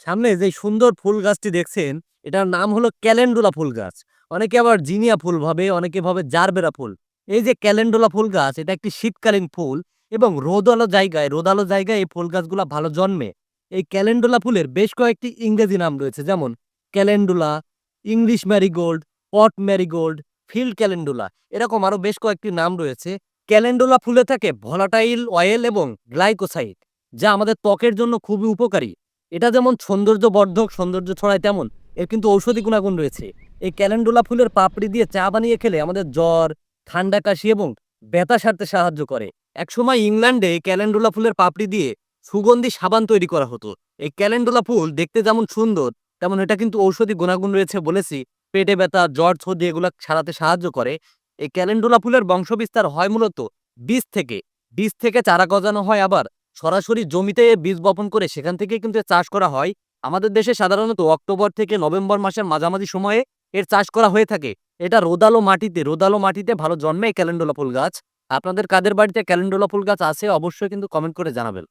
সামনে যে সুন্দর ফুল গাছটি দেখছেন, এটার নাম হলো ক্যালেন্ডুলা ফুল গাছ। অনেকে আবার জিনিয়া ফুল ভাবে, অনেকে ভাবে জারবেরা ফুল। এই যে ক্যালেন্ডুলা ফুল গাছ, এটা একটি শীতকালীন ফুল এবং রোদালো জায়গায় এই ফুল গাছগুলা ভালো জন্মে। এই ক্যালেন্ডুলা ফুলের বেশ কয়েকটি ইংরেজি নাম রয়েছে, যেমন ক্যালেন্ডুলা, ইংলিশ ম্যারিগোল্ড, পট ম্যারিগোল্ড, ফিল্ড ক্যালেন্ডুলা, এরকম আরো বেশ কয়েকটি নাম রয়েছে। ক্যালেন্ডুলা ফুলে থাকে ভোলাটাইল অয়েল এবং গ্লাইকোসাইড, যা আমাদের ত্বকের জন্য খুবই উপকারী। এটা যেমন সৌন্দর্যবর্ধক, সৌন্দর্য ছড়ায়, তেমন এর কিন্তু ঔষধি গুণাগুণ রয়েছে। এই ক্যালেন্ডুলা ফুলের পাপড়ি দিয়ে চা বানিয়ে খেলে আমাদের জ্বর, ঠান্ডা, কাশি এবং ব্যথা সারতে সাহায্য করে। একসময় ইংল্যান্ডে এই ক্যালেন্ডুলা ফুলের পাপড়ি দিয়ে সুগন্ধি সাবান তৈরি করা হতো। এই ক্যালেন্ডুলা ফুল দেখতে যেমন সুন্দর, তেমন এটা কিন্তু ঔষধি গুণাগুণ রয়েছে বলেছি। পেটে ব্যথা, জ্বর, সর্দি এগুলা সারাতে সাহায্য করে। এই ক্যালেন্ডুলা ফুলের বংশবিস্তার হয় মূলত বীজ থেকে। বীজ থেকে চারা গজানো হয়, আবার সরাসরি জমিতে বীজ বপন করে সেখান থেকে কিন্তু চাষ করা হয়। আমাদের দেশে সাধারণত অক্টোবর থেকে নভেম্বর মাসের মাঝামাঝি সময়ে এর চাষ করা হয়ে থাকে। এটা রোদালো মাটিতে ভালো জন্মে এই ক্যালেন্ডুলা ফুল গাছ। আপনাদের কাদের বাড়িতে ক্যালেন্ডুলা ফুল গাছ আছে অবশ্যই কিন্তু কমেন্ট করে জানাবেন।